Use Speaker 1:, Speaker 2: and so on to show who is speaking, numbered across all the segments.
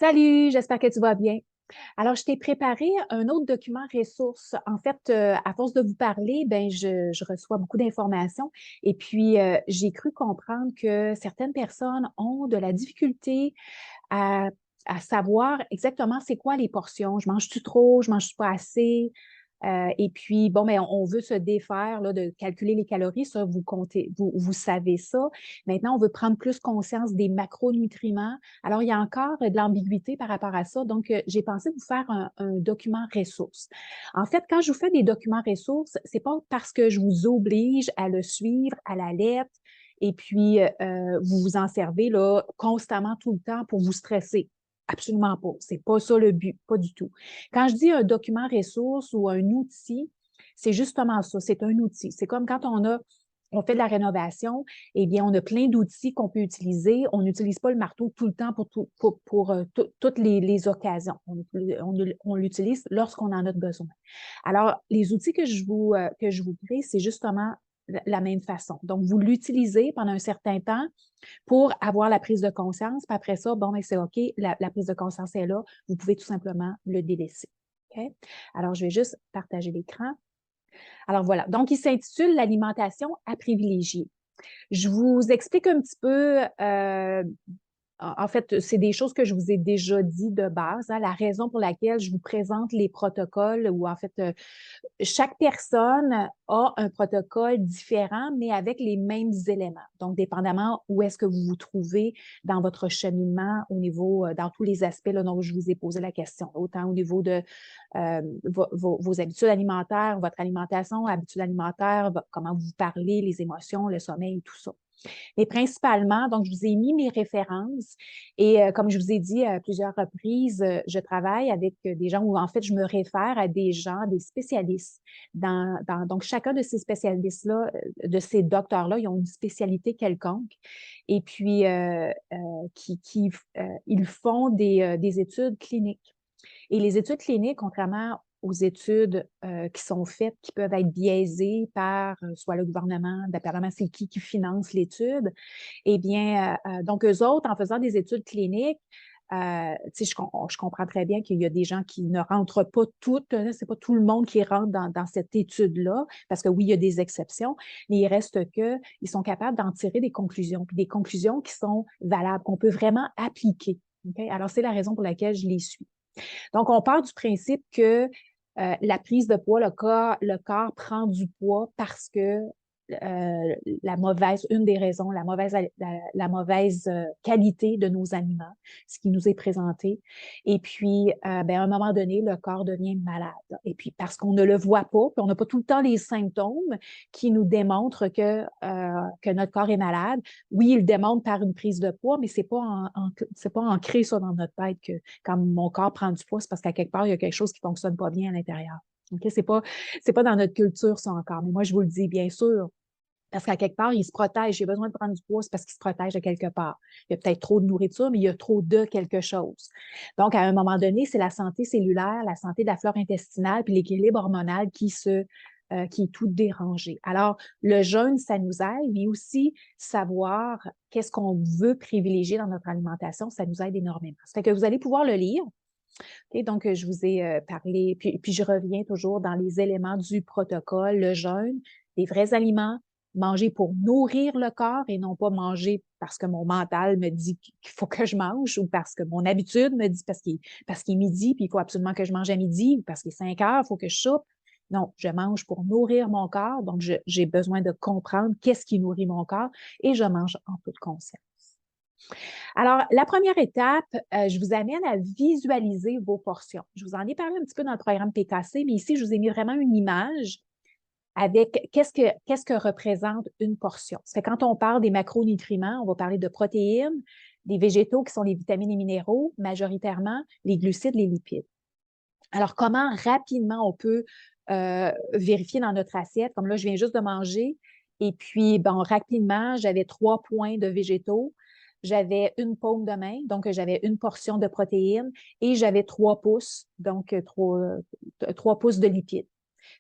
Speaker 1: Salut, j'espère que tu vas bien. Alors, je t'ai préparé un autre document ressource. En fait, à force de vous parler, ben, je reçois beaucoup d'informations et puis j'ai cru comprendre que certaines personnes ont de la difficulté à, à savoir exactement c'est quoi les portions. Je mange-tu trop, je mange pas assez? Et puis, bon, ben, on veut se défaire là, de calculer les calories, ça, vous comptez, vous savez ça. Maintenant, on veut prendre plus conscience des macronutriments. Alors, il y a encore de l'ambiguïté par rapport à ça. Donc, j'ai pensé vous faire un document ressource. En fait, quand je vous fais des documents ressources, c'est pas parce que je vous oblige à le suivre à la lettre et puis vous vous en servez là, constamment tout le temps pour vous stresser. Absolument pas. C'est pas ça le but, pas du tout. Quand je dis un document ressource ou un outil, c'est justement ça, c'est un outil. C'est comme quand on fait de la rénovation, eh bien, on a plein d'outils qu'on peut utiliser. On n'utilise pas le marteau tout le temps pour toutes les occasions. On l'utilise lorsqu'on en a besoin. Alors, les outils que je vous crée, c'est justement la même façon. Donc, vous l'utilisez pendant un certain temps pour avoir la prise de conscience. Puis après ça, bon, ben, c'est OK, la prise de conscience est là. Vous pouvez tout simplement le délaisser. OK? Alors, je vais juste partager l'écran. Alors voilà. Donc, il s'intitule L'alimentation à privilégier. Je vous explique un petit peu en fait, c'est des choses que je vous ai déjà dit de base, hein, la raison pour laquelle je vous présente les protocoles ou en fait, chaque personne a un protocole différent, mais avec les mêmes éléments. Donc, dépendamment où est-ce que vous vous trouvez dans votre cheminement au niveau, dans tous les aspects là, dont je vous ai posé la question, autant au niveau de vos habitudes alimentaires, votre alimentation, habitudes alimentaires, comment vous parlez, les émotions, le sommeil, tout ça. Mais principalement, donc, je vous ai mis mes références et comme je vous ai dit à plusieurs reprises, je travaille avec des gens ou en fait, je me réfère à des gens, des spécialistes. Donc, chacun de ces spécialistes-là, de ces docteurs-là, ils ont une spécialité quelconque et puis ils font des études cliniques. Et les études cliniques, contrairement aux études qui sont faites, qui peuvent être biaisées par soit le gouvernement, dépendamment c'est qui finance l'étude, eh bien, donc eux autres, en faisant des études cliniques, je comprends très bien qu'il y a des gens qui ne rentrent pas toutes, c'est pas tout le monde qui rentre dans cette étude-là, parce que oui, il y a des exceptions, mais il reste que ils sont capables d'en tirer des conclusions, puis des conclusions qui sont valables, qu'on peut vraiment appliquer. Okay? Alors, c'est la raison pour laquelle je les suis. Donc, on part du principe que la prise de poids, le corps prend du poids parce que une des raisons, la mauvaise qualité de nos aliments, ce qui nous est présenté. Et puis, ben, à un moment donné, le corps devient malade. Et puis, parce qu'on ne le voit pas, puis on n'a pas tout le temps les symptômes qui nous démontrent que notre corps est malade. Oui, il le démontre par une prise de poids, mais c'est pas ancré ça dans notre tête que quand mon corps prend du poids, c'est parce qu'à quelque part, il y a quelque chose qui ne fonctionne pas bien à l'intérieur. OK? C'est pas dans notre culture, ça encore. Mais moi, je vous le dis, bien sûr, parce qu'à quelque part, il se protège. J'ai besoin de prendre du poids, c'est parce qu'il se protège de quelque part. Il y a peut-être trop de nourriture, mais il y a trop de quelque chose. Donc, à un moment donné, c'est la santé cellulaire, la santé de la flore intestinale, puis l'équilibre hormonal qui est tout dérangé. Alors, le jeûne, ça nous aide, mais aussi savoir qu'est-ce qu'on veut privilégier dans notre alimentation, ça nous aide énormément. Ça fait que vous allez pouvoir le lire. Okay, donc, je vous ai parlé, puis je reviens toujours dans les éléments du protocole, le jeûne, des vrais aliments, manger pour nourrir le corps et non pas manger parce que mon mental me dit qu'il faut que je mange ou parce que mon habitude me dit parce qu'il est midi, puis il faut absolument que je mange à midi ou parce qu'il est 5 heures, il faut que je soupe. Non, je mange pour nourrir mon corps, donc j'ai besoin de comprendre qu'est-ce qui nourrit mon corps et je mange en toute conscience. Alors, la première étape, je vous amène à visualiser vos portions. Je vous en ai parlé un petit peu dans le programme PKC, mais ici, je vous ai mis vraiment une image avec qu'est-ce que représente une portion. C'est quand on parle des macronutriments, on va parler de protéines, des végétaux qui sont les vitamines et minéraux, majoritairement les glucides, les lipides. Alors, comment rapidement on peut vérifier dans notre assiette, comme là, je viens juste de manger, et puis, bon, rapidement, j'avais 3 points de végétaux, j'avais une paume de main, donc j'avais une portion de protéines, et j'avais 3 pouces, donc 3 pouces de lipides.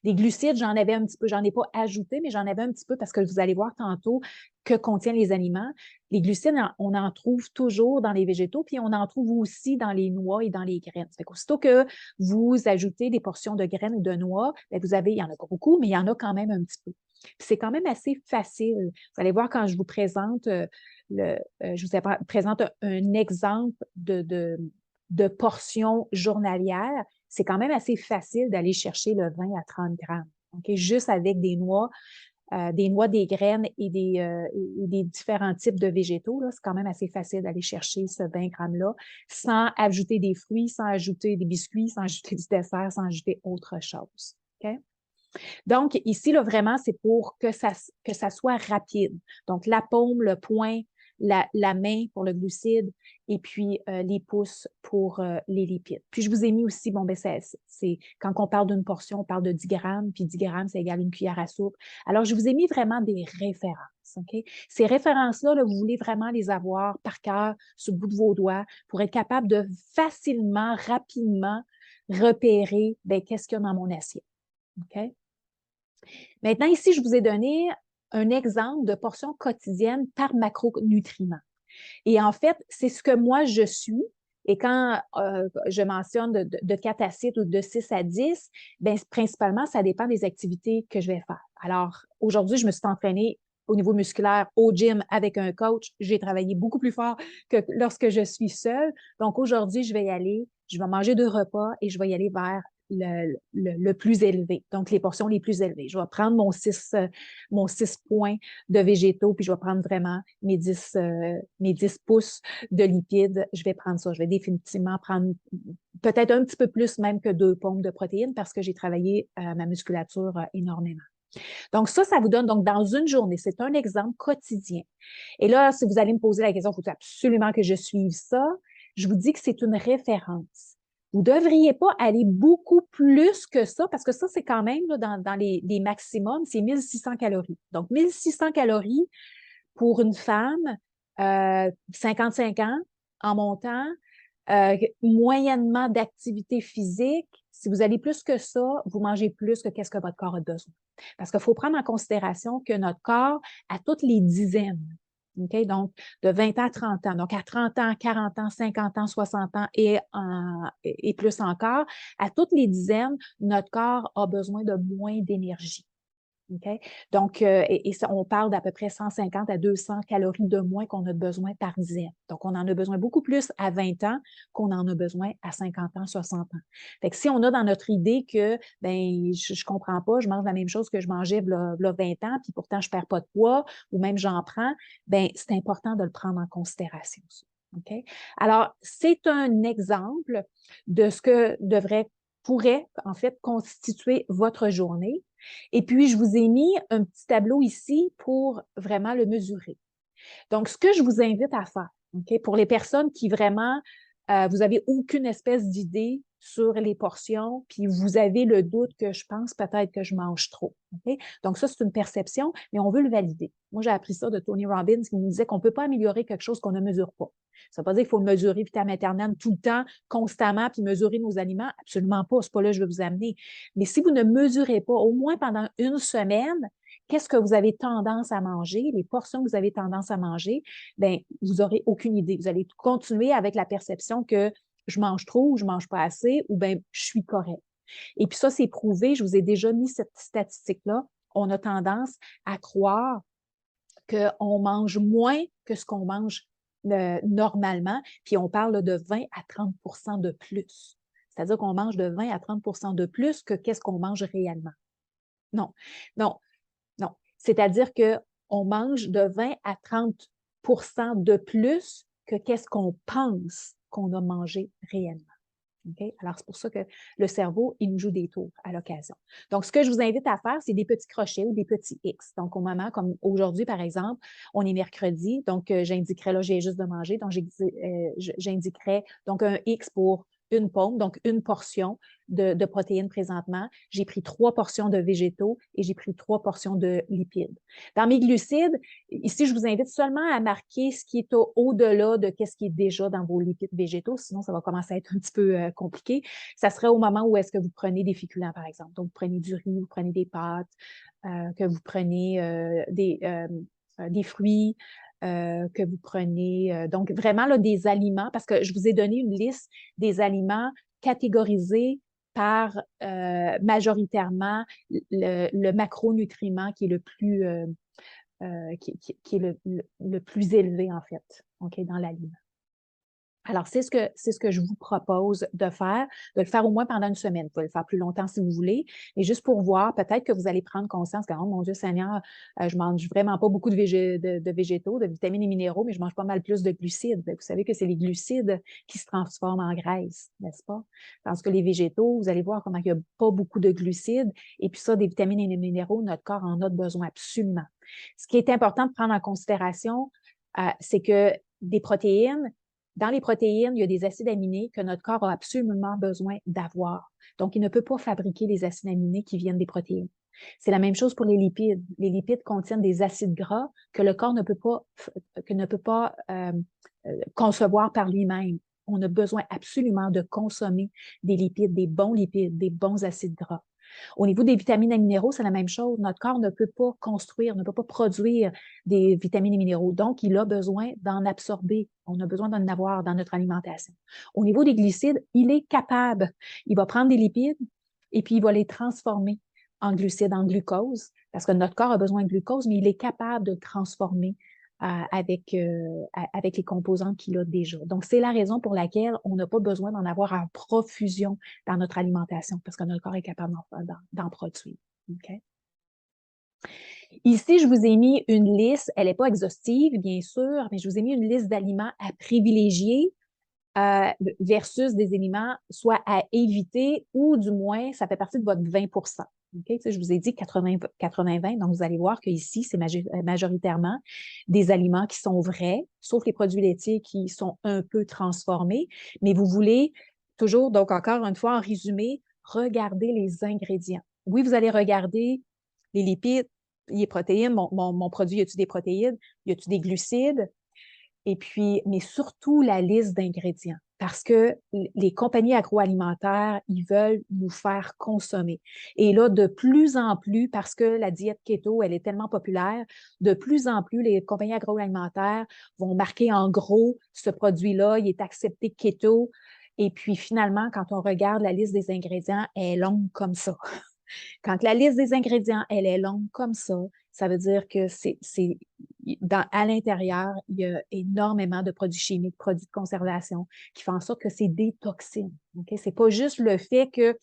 Speaker 1: Des glucides, j'en avais un petit peu, j'en ai pas ajouté, mais j'en avais un petit peu parce que vous allez voir tantôt que contiennent les aliments. Les glucides, on en trouve toujours dans les végétaux, puis on en trouve aussi dans les noix et dans les graines. Fait qu'aussitôt que vous ajoutez des portions de graines ou de noix, bien, il y en a pas beaucoup, mais il y en a quand même un petit peu. C'est quand même assez facile. Vous allez voir quand je vous présente je vous présente un exemple de portion journalière. C'est quand même assez facile d'aller chercher le 20 à 30 grammes. Okay? Juste avec des noix, des graines et des différents types de végétaux, là, c'est quand même assez facile d'aller chercher ce 20 grammes-là sans ajouter des fruits, sans ajouter des biscuits, sans ajouter du dessert, sans ajouter autre chose. Okay? Donc, ici, là, vraiment, c'est pour que ça soit rapide. Donc, la paume, le poing, la main pour le glucide et puis les pouces pour les lipides. Puis, je vous ai mis aussi, bon, ben, quand on parle d'une portion, on parle de 10 grammes, puis 10 grammes, c'est égal à une cuillère à soupe. Alors, je vous ai mis vraiment des références. OK? Ces références-là, là, vous voulez vraiment les avoir par cœur, sur le bout de vos doigts, pour être capable de facilement, rapidement repérer, ben, qu'est-ce qu'il y a dans mon assiette. OK? Maintenant, ici, je vous ai donné un exemple de portion quotidienne par macronutriments. Et en fait, c'est ce que moi, je suis. Et quand je mentionne de 4 à 6 ou de 6 à 10, bien, principalement, ça dépend des activités que je vais faire. Alors, aujourd'hui, je me suis entraînée au niveau musculaire au gym avec un coach. J'ai travaillé beaucoup plus fort que lorsque je suis seule. Donc, aujourd'hui, je vais y aller, je vais manger 2 repas et je vais y aller vers le plus élevé, donc les portions les plus élevées. Je vais prendre mon 6 points de végétaux, puis je vais prendre vraiment mes 10 pouces de lipides. Je vais prendre ça. Je vais définitivement prendre peut-être un petit peu plus même que 2 pompes de protéines parce que j'ai travaillé ma musculature énormément. Donc, ça vous donne, donc, dans une journée, c'est un exemple quotidien. Et là, si vous allez me poser la question, il faut absolument que je suive ça, je vous dis que c'est une référence. Vous ne devriez pas aller beaucoup plus que ça, parce que ça, c'est quand même là, dans les maximums, c'est 1600 calories. Donc, 1600 calories pour une femme, 55 ans en montant, moyennement d'activité physique. Si vous allez plus que ça, vous mangez plus que qu'est-ce que votre corps a besoin. Parce qu'il faut prendre en considération que notre corps, à toutes les dizaines, OK? Donc, de 20 ans à 30 ans. Donc, à 30 ans, 40 ans, 50 ans, 60 ans et plus encore, à toutes les dizaines, notre corps a besoin de moins d'énergie. Okay? Donc, on parle d'à peu près 150 à 200 calories de moins qu'on a besoin par dizaine. Donc, on en a besoin beaucoup plus à 20 ans qu'on en a besoin à 50 ans, 60 ans. Fait que si on a dans notre idée que, ben, je comprends pas, je mange la même chose que je mangeais v'là 20 ans, puis pourtant je perds pas de poids, ou même j'en prends, ben, c'est important de le prendre en considération. Ça. OK? Alors, c'est un exemple de ce que pourrait, en fait, constituer votre journée. Et puis, je vous ai mis un petit tableau ici pour vraiment le mesurer. Donc, ce que je vous invite à faire, OK, pour les personnes qui vraiment, vous n'avez aucune espèce d'idée sur les portions, puis vous avez le doute que je pense peut-être que je mange trop. OK? Donc, ça, c'est une perception, mais on veut le valider. Moi, j'ai appris ça de Tony Robbins qui nous disait qu'on ne peut pas améliorer quelque chose qu'on ne mesure pas. Ça ne veut pas dire qu'il faut mesurer vitam aeternam tout le temps, constamment, puis mesurer nos aliments. Absolument pas. C'est pas là que je vais vous amener. Mais si vous ne mesurez pas, au moins pendant une semaine, qu'est-ce que vous avez tendance à manger, les portions que vous avez tendance à manger, bien, vous n'aurez aucune idée. Vous allez continuer avec la perception que je mange trop ou je mange pas assez ou bien je suis correct. Et puis ça, c'est prouvé. Je vous ai déjà mis cette statistique-là. On a tendance à croire qu'on mange moins que ce qu'on mange normalement, puis on parle de 20 à 30 de plus. C'est-à-dire qu'on mange de 20 à 30 de plus que qu'est-ce qu'on mange réellement. Non, non, non. C'est-à-dire qu'on mange de 20 à 30 de plus que qu'est-ce qu'on pense qu'on a mangé réellement. Okay? Alors, c'est pour ça que le cerveau, il nous joue des tours à l'occasion. Donc, ce que je vous invite à faire, c'est des petits crochets ou des petits X. Donc, au moment, comme aujourd'hui, par exemple, on est mercredi, donc j'indiquerai, là, j'ai juste de manger, donc j'indiquerai donc un X pour une paume, donc une portion de protéines présentement. J'ai pris 3 portions de végétaux et j'ai pris 3 portions de lipides. Dans mes glucides, ici, je vous invite seulement à marquer ce qui est au-delà de ce qui est déjà dans vos lipides végétaux, sinon ça va commencer à être un petit peu compliqué. Ça serait au moment où est-ce que vous prenez des féculents, par exemple. Donc, vous prenez du riz, vous prenez des pâtes, que vous prenez des fruits, que vous prenez. Donc, vraiment là, des aliments, parce que je vous ai donné une liste des aliments catégorisés par majoritairement le macronutriment qui est le plus, qui est le plus élevé, en fait, okay, dans l'aliment. Alors, c'est ce que je vous propose de le faire au moins pendant une semaine. Vous pouvez le faire plus longtemps si vous voulez, mais juste pour voir, peut-être que vous allez prendre conscience que, oh mon Dieu Seigneur, je mange vraiment pas beaucoup de végétaux, de vitamines et minéraux, mais je mange pas mal plus de glucides. Vous savez que c'est les glucides qui se transforment en graisse, n'est-ce pas? Tandis que les végétaux, vous allez voir comment il n'y a pas beaucoup de glucides, et puis ça, des vitamines et des minéraux, notre corps en a besoin absolument. Ce qui est important de prendre en considération, c'est que des protéines, dans les protéines, il y a des acides aminés que notre corps a absolument besoin d'avoir. Donc, il ne peut pas fabriquer les acides aminés qui viennent des protéines. C'est la même chose pour les lipides. Les lipides contiennent des acides gras que le corps ne peut pas concevoir par lui-même. On a besoin absolument de consommer des lipides, des bons acides gras. Au niveau des vitamines et minéraux, c'est la même chose. Notre corps ne peut pas construire, ne peut pas produire des vitamines et minéraux. Donc, il a besoin d'en absorber. On a besoin d'en avoir dans notre alimentation. Au niveau des glucides, il est capable. Il va prendre des lipides et puis il va les transformer en glucides, en glucose, parce que notre corps a besoin de glucose, mais il est capable de transformer avec les composants qu'il a déjà. Donc, c'est la raison pour laquelle on n'a pas besoin d'en avoir en profusion dans notre alimentation, parce que notre corps est capable d'en produire. Okay? Ici, je vous ai mis une liste, elle n'est pas exhaustive, bien sûr, mais je vous ai mis une liste d'aliments à privilégier versus des aliments soit à éviter ou du moins, ça fait partie de votre 20 Okay? Je vous ai dit 80-20, donc vous allez voir qu'ici, c'est majoritairement des aliments qui sont vrais, sauf les produits laitiers qui sont un peu transformés, mais vous voulez toujours, donc encore une fois, en résumé, regarder les ingrédients. Oui, vous allez regarder les lipides, les protéines, mon produit, y a-t-il des protéines, y a-t-il des glucides, et puis, mais surtout la liste d'ingrédients, parce que les compagnies agroalimentaires, ils veulent nous faire consommer. Et là, de plus en plus, parce que la diète keto, elle est tellement populaire, de plus en plus, les compagnies agroalimentaires vont marquer en gros, ce produit-là, il est accepté keto. Et puis, finalement, quand on regarde la liste des ingrédients, elle est longue comme ça. Quand la liste des ingrédients, elle est longue comme ça veut dire que à l'intérieur, il y a énormément de produits chimiques, produits de conservation qui font en sorte que c'est des toxines. Okay? C'est pas juste le fait que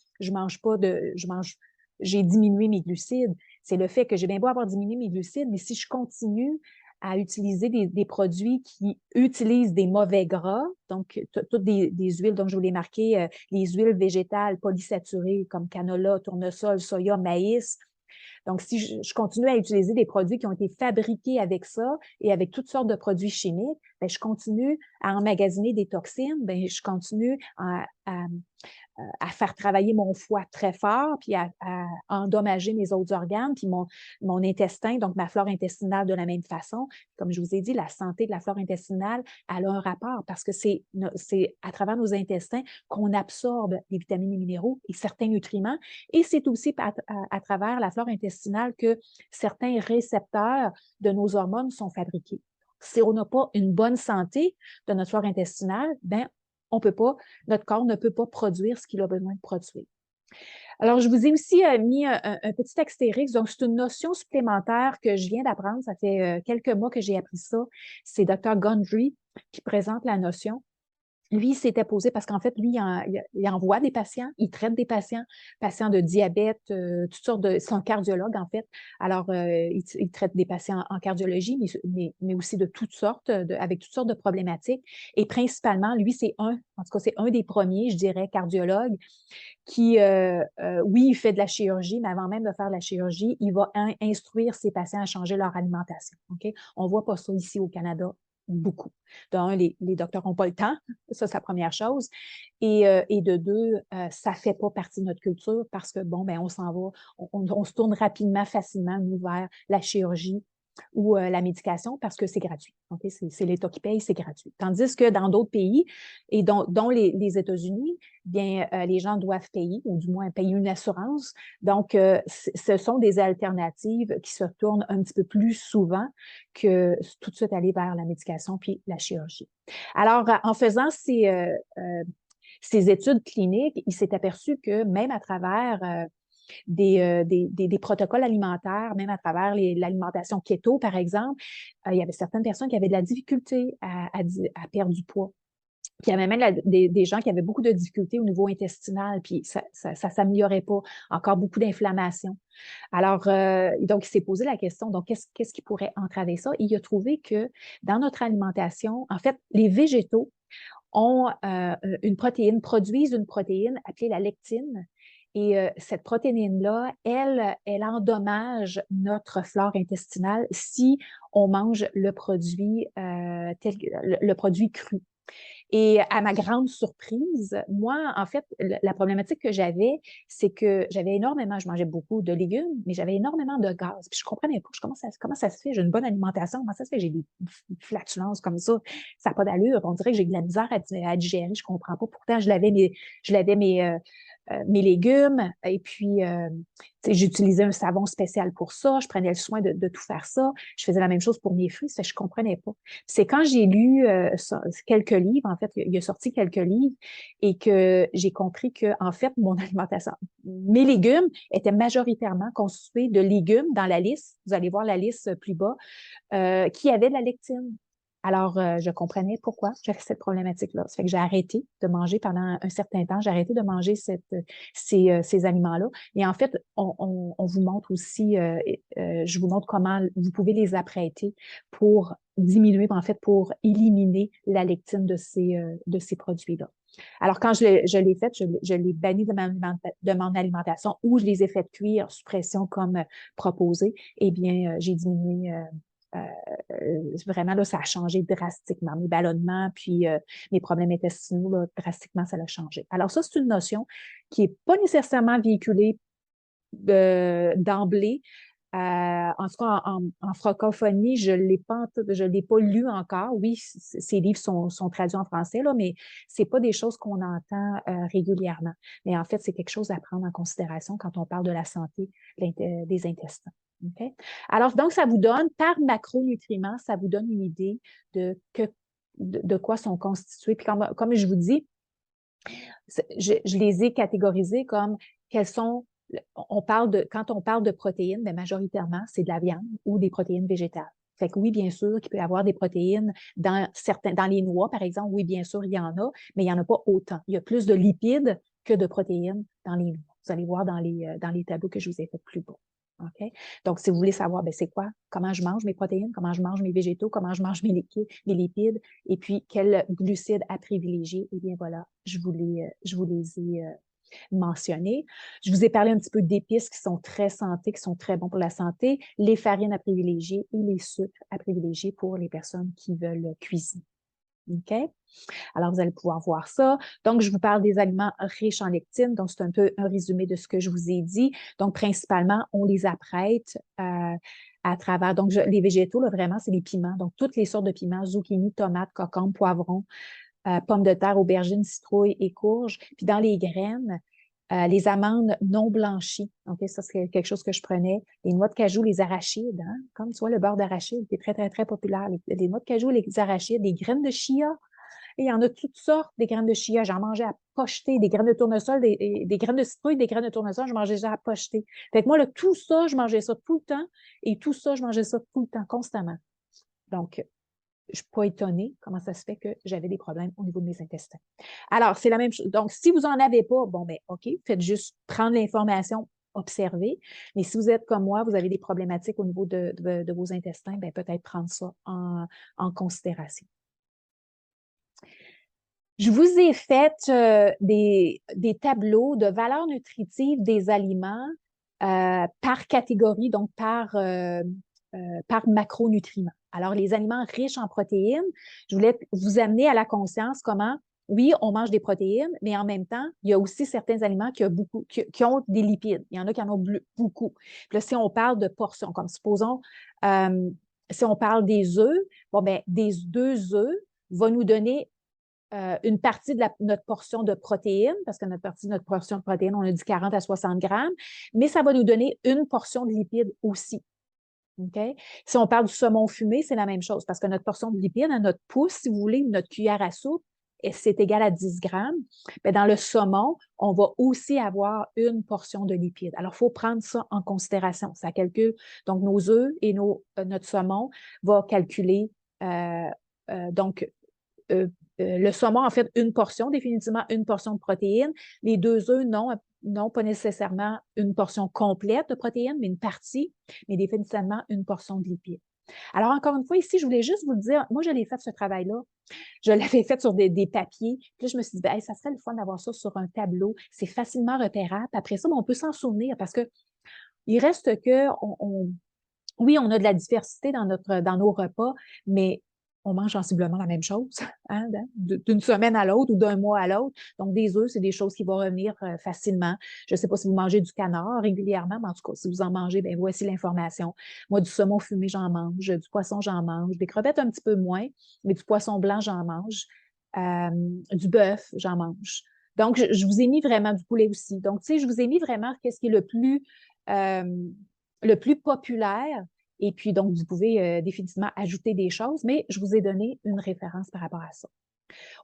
Speaker 1: j'ai diminué mes glucides. C'est le fait que j'ai bien beau avoir diminué mes glucides, mais si je continue à utiliser des produits qui utilisent des mauvais gras, donc toutes des huiles, donc je vous l'ai marqué, les huiles végétales polysaturées comme canola, tournesol, soya, maïs. Donc, si je continue à utiliser des produits qui ont été fabriqués avec ça et avec toutes sortes de produits chimiques, bien, je continue à emmagasiner des toxines, bien, je continue à faire travailler mon foie très fort, puis à endommager mes autres organes, puis mon intestin, donc ma flore intestinale de la même façon. Comme je vous ai dit, la santé de la flore intestinale, elle a un rapport parce que c'est à travers nos intestins qu'on absorbe les vitamines et minéraux et certains nutriments. Et c'est aussi à travers la flore intestinale que certains récepteurs de nos hormones sont fabriqués. Si on n'a pas une bonne santé de notre flore intestinale, ben notre corps ne peut pas produire ce qu'il a besoin de produire. Alors, je vous ai aussi mis un petit astérix. Donc, c'est une notion supplémentaire que je viens d'apprendre. Ça fait quelques mois que j'ai appris ça. C'est Dr. Gundry qui présente la notion. Lui, il s'était posé parce qu'en fait, lui, il envoie des patients, il traite des patients de diabète, toutes sortes de... C'est un cardiologue, en fait. Alors, il traite des patients en cardiologie, mais aussi de toutes sortes, avec toutes sortes de problématiques. Et principalement, lui, en tout cas, c'est un des premiers, je dirais, cardiologues qui, oui, il fait de la chirurgie, mais avant même de faire de la chirurgie, il va instruire ses patients à changer leur alimentation. Okay? On ne voit pas ça ici au Canada. beaucoup. D'un, les docteurs n'ont pas le temps, ça c'est la première chose. Et de deux, ça ne fait pas partie de notre culture parce que, bon, ben, on s'en va, on se tourne rapidement, facilement, nous, vers la chirurgie ou la médication parce que c'est gratuit. Okay? C'est l'État qui paye, c'est gratuit. Tandis que dans d'autres pays, et dont les États-Unis, bien, les gens doivent payer, ou du moins payer une assurance. Donc, ce sont des alternatives qui se tournent un petit peu plus souvent que tout de suite aller vers la médication puis la chirurgie. Alors, en faisant ces études cliniques, il s'est aperçu que même à travers des protocoles alimentaires, même à travers l'alimentation keto, par exemple, il y avait certaines personnes qui avaient de la difficulté à perdre du poids. Puis il y avait même des gens qui avaient beaucoup de difficultés au niveau intestinal, puis ça s'améliorait pas. Encore beaucoup d'inflammation. Alors, donc, il s'est posé la question, donc, qu'est-ce qui pourrait entraver ça? Il a trouvé que dans notre alimentation, en fait, les végétaux ont une protéine, produisent une protéine appelée la lectine. Et cette protéine-là, elle endommage notre flore intestinale si on mange le produit, le produit cru. Et à ma grande surprise, moi, en fait, la problématique que j'avais, c'est que j'avais énormément, je mangeais beaucoup de légumes, mais j'avais énormément de gaz. Puis je comprenais pas, comment ça se fait, j'ai une bonne alimentation, comment ça se fait, j'ai des flatulences comme ça n'a pas d'allure. On dirait que j'ai de la misère à digérer, je comprends pas. Pourtant, je lavais mes légumes et puis j'utilisais un savon spécial pour ça, je prenais le soin de tout faire ça. Je faisais la même chose pour mes fruits, ça, je comprenais pas. C'est quand j'ai lu quelques livres, en fait, il a sorti quelques livres et que j'ai compris que, en fait, mon alimentation, mes légumes étaient majoritairement constitués de légumes dans la liste. Vous allez voir la liste plus bas, qui avait de la lectine. Alors, je comprenais pourquoi j'avais cette problématique-là. Ça fait que j'ai arrêté de manger pendant un certain temps. J'ai arrêté de manger ces aliments-là. Et en fait, on vous montre aussi, je vous montre comment vous pouvez les apprêter pour diminuer, en fait, pour éliminer la lectine de ces produits-là. Alors, quand je l'ai fait, je l'ai banni de mon alimentation ou je les ai fait cuire sous pression comme proposé. Eh bien, j'ai diminué vraiment, là, ça a changé drastiquement. Mes ballonnements, puis mes problèmes intestinaux, là, drastiquement, ça l'a changé. Alors ça, c'est une notion qui n'est pas nécessairement véhiculée d'emblée. En tout cas, en francophonie, je l'ai pas lu encore. Oui, ces livres sont traduits en français, là, mais c'est pas des choses qu'on entend régulièrement. Mais en fait, c'est quelque chose à prendre en considération quand on parle de la santé des intestins. Okay? Alors, donc, ça vous donne, par macronutriments, ça vous donne une idée de quoi sont constitués. Puis, comme je vous dis, je les ai catégorisés comme quels sont quand on parle de protéines, bien, majoritairement, c'est de la viande ou des protéines végétales. Fait que oui, bien sûr, qu'il peut y avoir des protéines dans les noix, par exemple. Oui, bien sûr, il y en a, mais il n'y en a pas autant. Il y a plus de lipides que de protéines dans les noix. Vous allez voir dans les tableaux que je vous ai fait plus bas. OK? Donc, si vous voulez savoir, ben, c'est quoi, comment je mange mes protéines, comment je mange mes végétaux, comment je mange mes lipides, et puis quels glucides à privilégier, eh bien voilà, je vous les ai mentionnés. Je vous ai parlé un petit peu d'épices qui sont très santé, qui sont très bons pour la santé, les farines à privilégier et les sucres à privilégier pour les personnes qui veulent cuisiner. OK? Alors, vous allez pouvoir voir ça. Donc, je vous parle des aliments riches en lectine. Donc, c'est un peu un résumé de ce que je vous ai dit. Donc, principalement, on les apprête à travers. Donc, les végétaux, là, vraiment, c'est les piments. Donc, toutes les sortes de piments, zucchini, tomates, concombres, poivrons, pommes de terre, aubergines, citrouilles et courges. Puis, dans les graines, les amandes non blanchies. OK, ça, c'est quelque chose que je prenais. Les noix de cajou, les arachides, hein? Comme tu vois, le beurre d'arachide, qui est très, très, très populaire. Les noix de cajou, les arachides, les graines de chia. Et il y en a toutes sortes, des graines de chia. J'en mangeais à pocheter, des graines de tournesol, des graines de citrouille, des graines de tournesol, je mangeais ça à pocheter. Fait que moi, là, tout ça, je mangeais ça tout le temps. Et tout ça, je mangeais ça tout le temps, constamment. Donc, je ne suis pas étonnée comment ça se fait que j'avais des problèmes au niveau de mes intestins. Alors, c'est la même chose. Donc, si vous n'en avez pas, bon, ben OK, faites juste prendre l'information, observer. Mais si vous êtes comme moi, vous avez des problématiques au niveau de vos intestins, ben peut-être prendre ça en considération. Je vous ai fait des tableaux de valeur nutritive des aliments par catégorie, donc par macronutriments. Alors, les aliments riches en protéines, je voulais vous amener à la conscience comment, oui, on mange des protéines, mais en même temps, il y a aussi certains aliments qui ont des lipides. Il y en a qui en ont beaucoup. Puis là, si on parle de portions, comme supposons, si on parle des œufs, bon, ben, des 2 œufs va nous donner une partie de notre portion de protéines, parce que notre portion de protéines, on a dit 40 à 60 grammes, mais ça va nous donner une portion de lipides aussi. Okay? Si on parle du saumon fumé, c'est la même chose, parce que notre portion de lipides, à notre pouce, si vous voulez, notre cuillère à soupe, c'est égal à 10 grammes. Mais dans le saumon, on va aussi avoir une portion de lipides. Alors, il faut prendre ça en considération. Ça calcule, donc nos œufs et notre saumon va calculer, donc, le saumon, en fait, une portion, définitivement une portion de protéines. Les 2 œufs, non, pas nécessairement une portion complète de protéines, mais une partie, mais définitivement une portion de lipides. Alors, encore une fois, ici, je voulais juste vous le dire, moi, je l'ai fait ce travail-là. Je l'avais fait sur des papiers. Puis là, je me suis dit, ben, hey, ça serait le fun d'avoir ça sur un tableau. C'est facilement repérable. Après ça, on peut s'en souvenir parce que il reste que, oui, on a de la diversité dans nos repas, mais on mange sensiblement la même chose, hein, d'une semaine à l'autre ou d'un mois à l'autre. Donc, des œufs, c'est des choses qui vont revenir facilement. Je ne sais pas si vous mangez du canard régulièrement, mais en tout cas, si vous en mangez, bien, voici l'information. Moi, du saumon fumé, j'en mange, du poisson, j'en mange, des crevettes un petit peu moins, mais du poisson blanc, j'en mange, du bœuf, j'en mange. Donc, je vous ai mis vraiment du poulet aussi. Donc, tu sais, je vous ai mis vraiment qu'est-ce qui est euh, le plus populaire. Et puis, donc, vous pouvez définitivement ajouter des choses, mais je vous ai donné une référence par rapport à ça.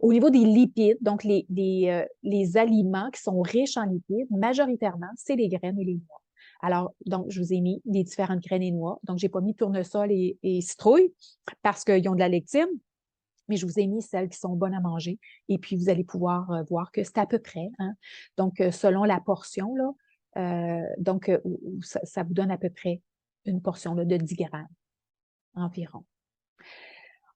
Speaker 1: Au niveau des lipides, donc les aliments qui sont riches en lipides, majoritairement, c'est les graines et les noix. Alors, donc, je vous ai mis les différentes graines et noix. Donc, je n'ai pas mis tournesol et citrouille parce qu'ils ont de la lectine, mais je vous ai mis celles qui sont bonnes à manger. Et puis, vous allez pouvoir voir que c'est à peu près, hein. Donc, selon la portion, là, donc, ça vous donne à peu près une portion là, de 10 grammes environ.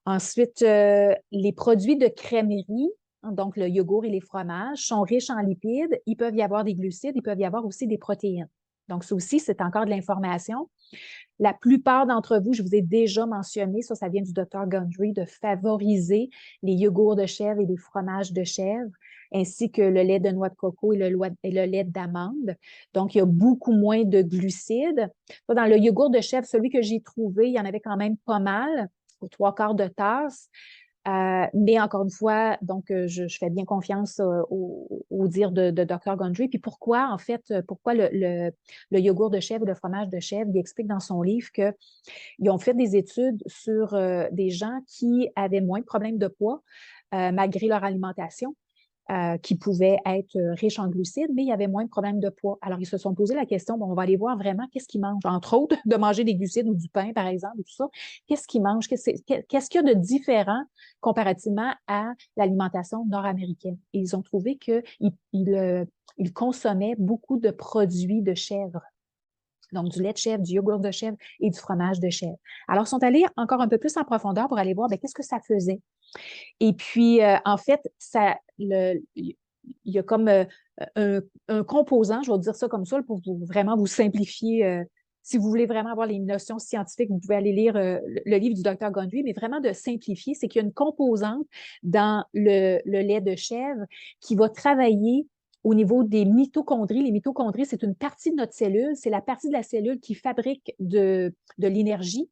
Speaker 1: Ensuite, les produits de crèmerie, donc le yogourt et les fromages, sont riches en lipides. Il peut y avoir des glucides, il peut y avoir aussi des protéines. Donc, ça aussi, c'est encore de l'information. La plupart d'entre vous, je vous ai déjà mentionné, ça vient du Dr. Gundry, de favoriser les yogourts de chèvre et les fromages de chèvre, ainsi que le lait de noix de coco et le lait d'amande. Donc, il y a beaucoup moins de glucides. Dans le yogourt de chèvre, celui que j'ai trouvé, il y en avait quand même pas mal, pour 3/4 de tasse. Mais encore une fois, donc, je fais bien confiance au dire de Dr. Gundry. Puis pourquoi, en fait, pourquoi le yogourt de chèvre, le fromage de chèvre, il explique dans son livre qu'ils ont fait des études sur des gens qui avaient moins de problèmes de poids malgré leur alimentation. Qui pouvaient être riches en glucides, mais il y avait moins de problèmes de poids. Alors, ils se sont posé la question, bon, on va aller voir vraiment qu'est-ce qu'ils mangent, entre autres, de manger des glucides ou du pain, par exemple, et tout ça. Qu'est-ce qu'ils mangent? Qu'est-ce qu'il y a de différent comparativement à l'alimentation nord-américaine? Et ils ont trouvé qu'ils consommaient beaucoup de produits de chèvre. Donc, du lait de chèvre, du yogourt de chèvre et du fromage de chèvre. Alors, ils sont allés encore un peu plus en profondeur pour aller voir qu'est-ce que ça faisait. Et puis, en fait, il y a comme un composant, je vais dire ça comme ça, pour vraiment vous simplifier. Si vous voulez vraiment avoir les notions scientifiques, vous pouvez aller lire le livre du Dr. Gundry, mais vraiment de simplifier, c'est qu'il y a une composante dans le lait de chèvre qui va travailler au niveau des mitochondries. Les mitochondries, c'est une partie de notre cellule, c'est la partie de la cellule qui fabrique de l'énergie.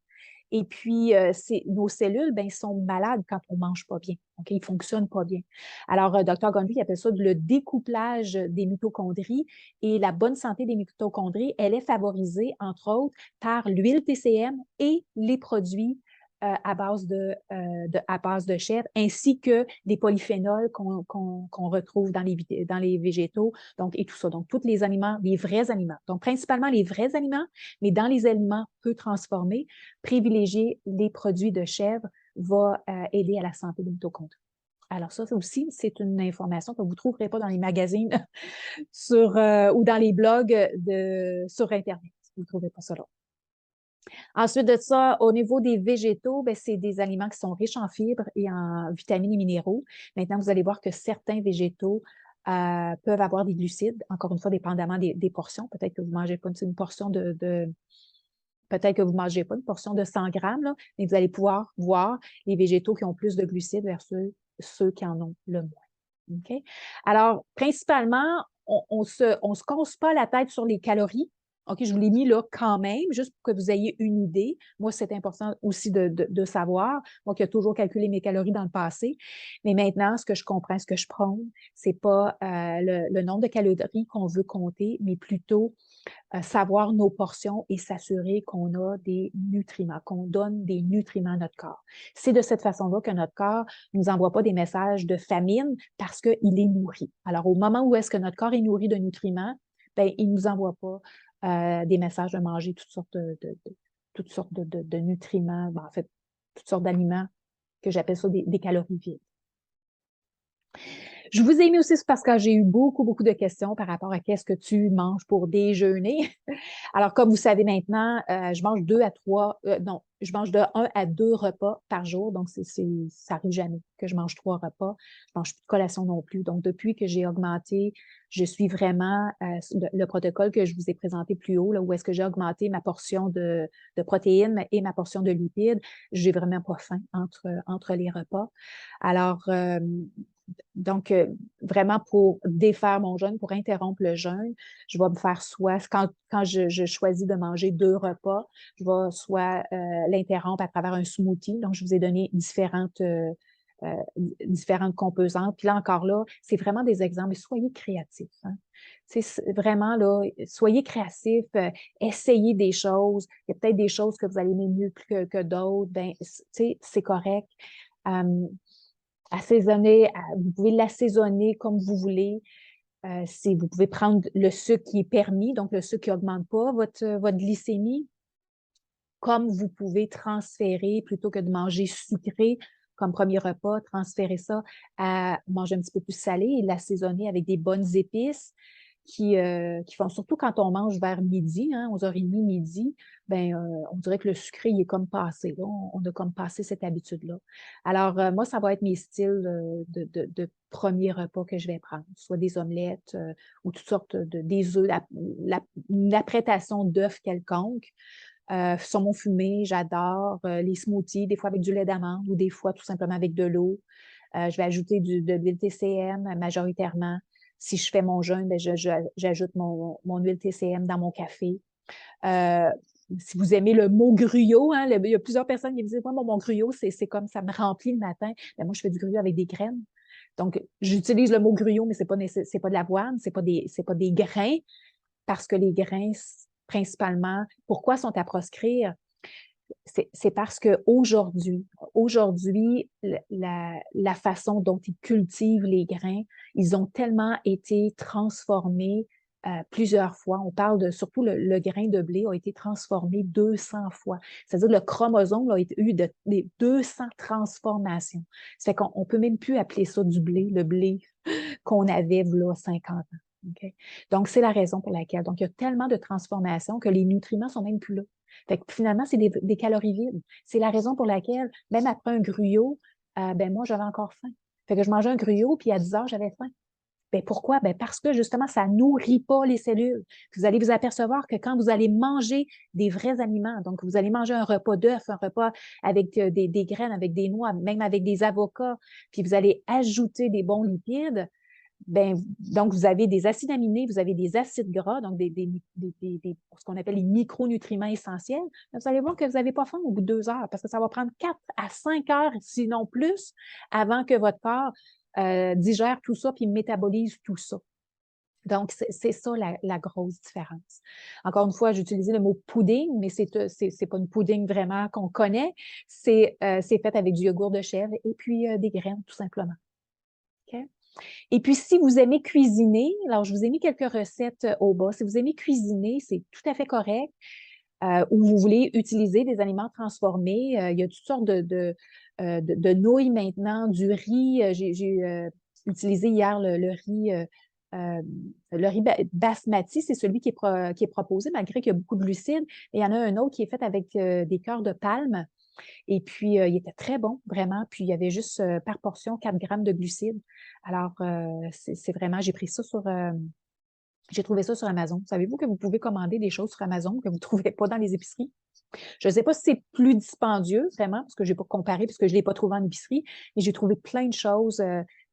Speaker 1: Et puis, nos cellules, ben, sont malades quand on ne mange pas bien. Okay? Ils ne fonctionnent pas bien. Alors, Dr. Gundry appelle ça le découplage des mitochondries. Et la bonne santé des mitochondries, elle est favorisée, entre autres, par l'huile TCM et les produits à base de chèvre, ainsi que des polyphénols qu'on retrouve dans les végétaux, donc, et tout ça. Donc, tous les aliments, les vrais aliments. Donc, principalement les vrais aliments, mais dans les aliments peu transformés, privilégier les produits de chèvre va aider à la santé des mitochondries. Alors ça aussi, c'est une information que vous ne trouverez pas dans les magazines ou dans les blogs sur Internet. Vous ne trouverez pas ça là. Ensuite de ça, au niveau des végétaux, ben, c'est des aliments qui sont riches en fibres et en vitamines et minéraux. Maintenant, vous allez voir que certains végétaux peuvent avoir des glucides, encore une fois, dépendamment des portions. Peut-être que vous ne mangez pas une portion peut-être que vous ne mangez pas une portion de 100 grammes, là, mais vous allez pouvoir voir les végétaux qui ont plus de glucides versus ceux qui en ont le moins. OK? Alors, principalement, on se casse pas la tête sur les calories. OK, je vous l'ai mis là quand même, juste pour que vous ayez une idée. Moi, c'est important aussi de savoir. Moi, qui ai toujours calculé mes calories dans le passé. Mais maintenant, ce que je comprends, ce que je prône, c'est pas le nombre de calories qu'on veut compter, mais plutôt savoir nos portions et s'assurer qu'on a des nutriments, qu'on donne des nutriments à notre corps. C'est de cette façon-là que notre corps ne nous envoie pas des messages de famine parce qu'il est nourri. Alors, au moment où est-ce que notre corps est nourri de nutriments, ben, il ne nous envoie pas des messages de manger toutes sortes de nutriments, ben, en fait, toutes sortes d'aliments que j'appelle ça des calories vides. Je vous ai mis aussi parce que j'ai eu beaucoup de questions par rapport à qu'est-ce que tu manges pour déjeuner. Alors, comme vous savez maintenant, je mange non, je mange de 1 à 2 repas par jour. Donc, ça n'arrive jamais que je mange 3 repas. Je mange plus de collation non plus. Donc, depuis que j'ai augmenté, je suis vraiment le protocole que je vous ai présenté plus haut, là, où est-ce que j'ai augmenté ma portion de protéines et ma portion de lipides. J'ai vraiment pas faim entre les repas. Alors, donc, vraiment pour défaire mon jeûne, pour interrompre le jeûne, je vais me faire soit, quand je choisis de manger 2 repas, je vais soit l'interrompre à travers un smoothie. Donc, je vous ai donné différentes composantes. Puis là, encore là, c'est vraiment des exemples, mais soyez créatifs. Hein. Vraiment, là, soyez créatifs, essayez des choses. Il y a peut-être des choses que vous allez aimer mieux que d'autres. Ben, c'est correct. Assaisonner, vous pouvez l'assaisonner comme vous voulez. Vous pouvez prendre le sucre qui est permis, donc le sucre qui n'augmente pas votre glycémie, comme vous pouvez transférer, plutôt que de manger sucré comme premier repas, transférer ça à manger un petit peu plus salé et l'assaisonner avec des bonnes épices qui font, surtout quand on mange vers midi, hein, 11h30, midi, ben, on dirait que le sucré, il est comme passé. Là. On a comme passé cette habitude-là. Alors, moi, ça va être mes styles de premier repas que je vais prendre, soit des omelettes ou toutes sortes des œufs, une apprêtation d'œufs quelconque. Saumon fumé, j'adore. Les smoothies, des fois avec du lait d'amande ou des fois tout simplement avec de l'eau. Je vais ajouter de l'huile TCM majoritairement. Si je fais mon jeûne, ben j'ajoute mon huile TCM dans mon café. Si vous aimez le mot gruyot, hein, il y a plusieurs personnes qui me disent, moi, mon gruyot, c'est comme ça me remplit le matin. Ben, moi, je fais du gruyot avec des graines. Donc, j'utilise le mot gruyot, mais c'est pas de l'avoine, c'est pas des grains, parce que les grains, principalement, pourquoi sont à proscrire? C'est parce qu'aujourd'hui, la façon dont ils cultivent les grains, ils ont tellement été transformés plusieurs fois. On parle surtout le grain de blé a été transformé 200 fois. C'est-à-dire que le chromosome a eu des 200 transformations. Ça fait qu'on ne peut même plus appeler ça du blé, le blé qu'on avait là 50 ans. Okay? Donc, c'est la raison pour laquelle. Donc, il y a tellement de transformations que les nutriments sont même plus là. Fait que finalement, c'est des calories vides. C'est la raison pour laquelle, même après un gruyot, ben moi, j'avais encore faim. Fait que je mangeais un gruyot, puis à 10 heures, j'avais faim. Ben pourquoi? Ben parce que justement, ça nourrit pas les cellules. Vous allez vous apercevoir que quand vous allez manger des vrais aliments, donc vous allez manger un repas d'œufs, un repas avec des graines, avec des noix, même avec des avocats, puis vous allez ajouter des bons lipides, ben, donc, vous avez des acides aminés, vous avez des acides gras, donc ce qu'on appelle les micronutriments essentiels. Vous allez voir que vous n'avez pas faim au bout de 2 heures parce que ça va prendre 4 à 5 heures, sinon plus, avant que votre corps digère tout ça puis métabolise tout ça. Donc, c'est ça la grosse différence. Encore une fois, j'ai utilisé le mot pudding, mais c'est pas une pudding vraiment qu'on connaît. C'est fait avec du yogourt de chèvre et puis des graines, tout simplement. OK? Et puis, si vous aimez cuisiner, alors je vous ai mis quelques recettes au bas. Si vous aimez cuisiner, c'est tout à fait correct. Ou vous voulez utiliser des aliments transformés, il y a toutes sortes de nouilles maintenant, du riz. J'ai utilisé hier le riz basmati, c'est celui qui est proposé, malgré qu'il y a beaucoup de glucides. Et il y en a un autre qui est fait avec des cœurs de palme. Et puis, il était très bon, vraiment. Puis, il y avait juste par portion 4 grammes de glucides. Alors, c'est vraiment, j'ai trouvé ça sur Amazon. Savez-vous que vous pouvez commander des choses sur Amazon que vous ne trouvez pas dans les épiceries? Je ne sais pas si c'est plus dispendieux, vraiment, parce que je n'ai pas comparé, parce que je ne l'ai pas trouvé en épicerie, mais j'ai trouvé plein de choses,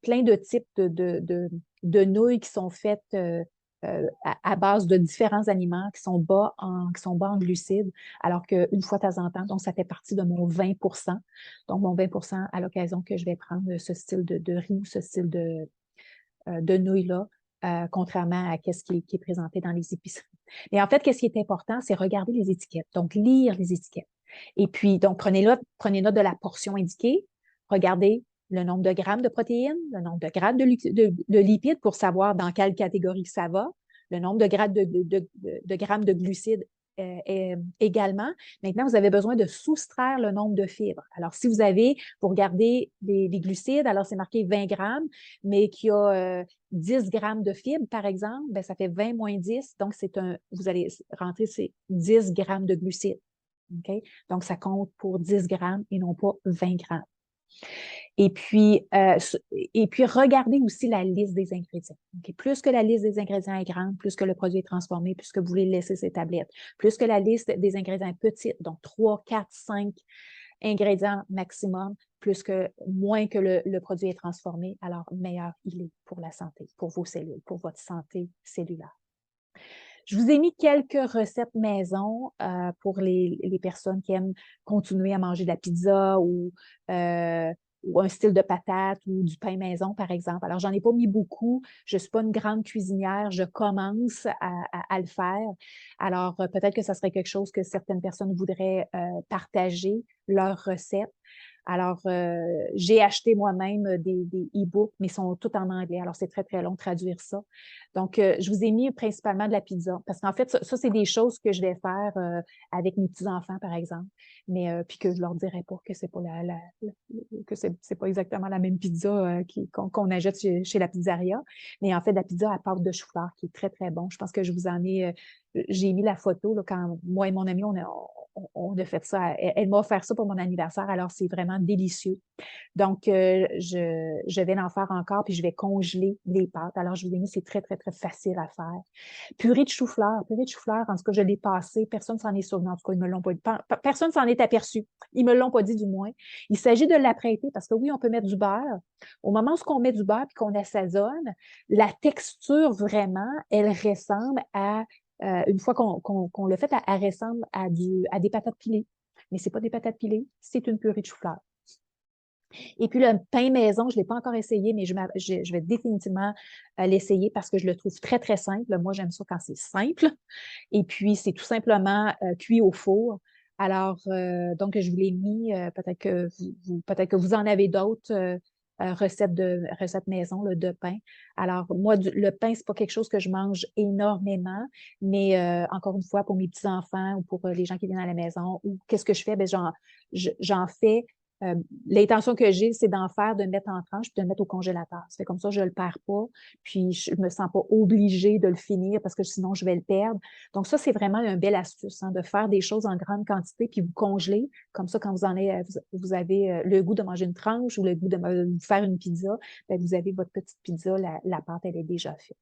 Speaker 1: plein de types de nouilles qui sont faites à base de différents aliments qui sont bas en glucides, alors qu'une fois de temps en temps, donc ça fait partie de mon 20%. Donc, mon 20% à l'occasion que je vais prendre ce style de riz ou ce style de nouilles-là, contrairement à ce qui est présenté dans les épiceries. Mais en fait, qu'est-ce qui est important, c'est regarder les étiquettes, donc lire les étiquettes. Et puis, donc, prenez note de la portion indiquée, regardez le nombre de grammes de protéines, le nombre de grammes de lipides pour savoir dans quelle catégorie ça va, le nombre de grammes de grammes de glucides également. Maintenant, vous avez besoin de soustraire le nombre de fibres. Alors, si vous regardez les glucides, alors c'est marqué 20 grammes, mais qu'il y a 10 grammes de fibres, par exemple, ben, ça fait 20 moins 10. Donc, vous allez rentrer ces 10 grammes de glucides. Okay? Donc, ça compte pour 10 grammes et non pas 20 grammes. Et puis, regardez aussi la liste des ingrédients. Okay? Plus que la liste des ingrédients est grande, plus que le produit est transformé, plus que vous voulez laisser ces tablettes. Plus que la liste des ingrédients est petite, donc 3, 4, 5 ingrédients maximum, moins que le produit est transformé, alors meilleur il est pour la santé, pour vos cellules, pour votre santé cellulaire. Je vous ai mis quelques recettes maison pour les personnes qui aiment continuer à manger de la pizza ou un style de patate ou du pain maison, par exemple. Alors, j'en ai pas mis beaucoup. Je ne suis pas une grande cuisinière. Je commence à le faire. Alors, peut-être que ça serait quelque chose que certaines personnes voudraient partager, leurs recettes. Alors, j'ai acheté moi-même des e-books, mais ils sont tous en anglais. Alors, c'est très, très long de traduire ça. Donc, je vous ai mis principalement de la pizza. Parce qu'en fait, ça c'est des choses que je vais faire avec mes petits-enfants, par exemple. Mais puis que je leur dirais pas que c'est pas que c'est pas exactement la même pizza qu'on achète chez la pizzeria. Mais en fait, la pizza à pâte de chou-fleur, qui est très, très bon. Je pense que je vous en ai. J'ai mis la photo là, quand moi et mon ami, on a fait ça. Elle m'a offert ça pour mon anniversaire, alors c'est vraiment délicieux. Donc, je vais en faire encore, puis je vais congeler les pâtes. Alors, je vous ai mis, c'est très, très, très facile à faire. Purée de chou-fleur, en tout cas, je l'ai passé. Personne s'en est souvenu, en tout cas, ils me l'ont pas dit. Personne s'en est aperçu. Ils me l'ont pas dit, du moins. Il s'agit de l'apprêter, parce que oui, on peut mettre du beurre. Au moment où on met du beurre puis qu'on assaisonne, la texture, vraiment, elle ressemble une fois qu'on l'a fait, elle ressemble à des patates pilées. Mais c'est pas des patates pilées, c'est une purée de chou-fleur. Et puis le pain maison, je ne l'ai pas encore essayé, mais je vais définitivement l'essayer parce que je le trouve très, très simple. Moi, j'aime ça quand c'est simple. Et puis, c'est tout simplement cuit au four. Alors, donc, je vous l'ai mis, peut-être que vous en avez d'autres recettes maison là, de pain. Alors, moi, le pain, c'est pas quelque chose que je mange énormément, mais encore une fois, pour mes petits-enfants ou pour les gens qui viennent à la maison, ou qu'est-ce que je fais? Ben, j'en fais. L'intention que j'ai, c'est d'en faire, de le mettre en tranches, puis de le mettre au congélateur. Ça fait comme ça, je ne le perds pas, puis je ne me sens pas obligée de le finir parce que sinon, je vais le perdre. Donc, ça, c'est vraiment une belle astuce, hein, de faire des choses en grande quantité, puis vous congeler. Comme ça, quand vous avez le goût de manger une tranche ou le goût de faire une pizza, bien, vous avez votre petite pizza, la pâte, elle est déjà faite.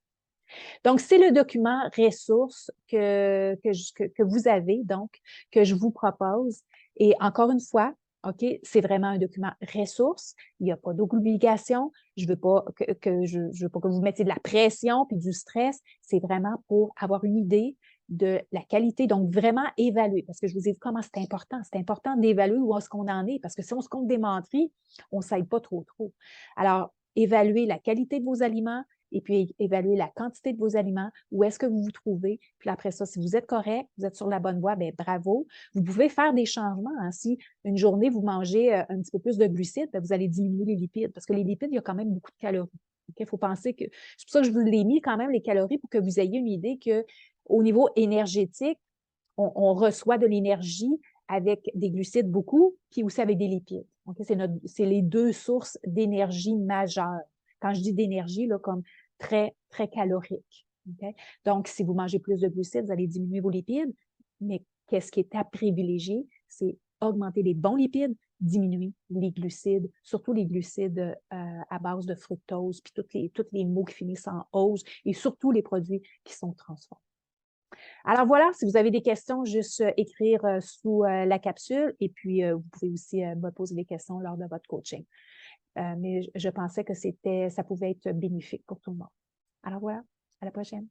Speaker 1: Donc, c'est le document ressources que vous avez, donc, que je vous propose. Et encore une fois, OK, c'est vraiment un document ressources. Il n'y a pas d'obligation. Je veux pas je veux pas que vous mettiez de la pression puis du stress. C'est vraiment pour avoir une idée de la qualité. Donc, vraiment évaluer. Parce que je vous ai dit comment c'est important. C'est important d'évaluer où est-ce qu'on en est. Parce que si on se compte des menteries, on ne s'aide pas trop, trop. Alors, évaluer la qualité de vos aliments, et puis évaluer la quantité de vos aliments, où est-ce que vous vous trouvez. Puis après ça, si vous êtes correct, vous êtes sur la bonne voie, bien bravo. Vous pouvez faire des changements. Hein. Si une journée, vous mangez un petit peu plus de glucides, bien, vous allez diminuer les lipides, parce que les lipides, il y a quand même beaucoup de calories. Il faut penser que... C'est pour ça que je vous l'ai mis quand même, les calories, pour que vous ayez une idée qu'au niveau énergétique, on reçoit de l'énergie avec des glucides beaucoup, puis aussi avec des lipides. Okay? C'est les deux sources d'énergie majeures. Quand je dis d'énergie, là, comme très, très calorique. Okay? Donc, si vous mangez plus de glucides, vous allez diminuer vos lipides, mais qu'est-ce qui est à privilégier? C'est augmenter les bons lipides, diminuer les glucides, surtout les glucides à base de fructose, puis tous les mots qui finissent en ose, et surtout les produits qui sont transformés. Alors voilà, si vous avez des questions, juste écrire sous la capsule et puis vous pouvez aussi me poser des questions lors de votre coaching. Mais je pensais que ça pouvait être bénéfique pour tout le monde. Alors voilà, à la prochaine.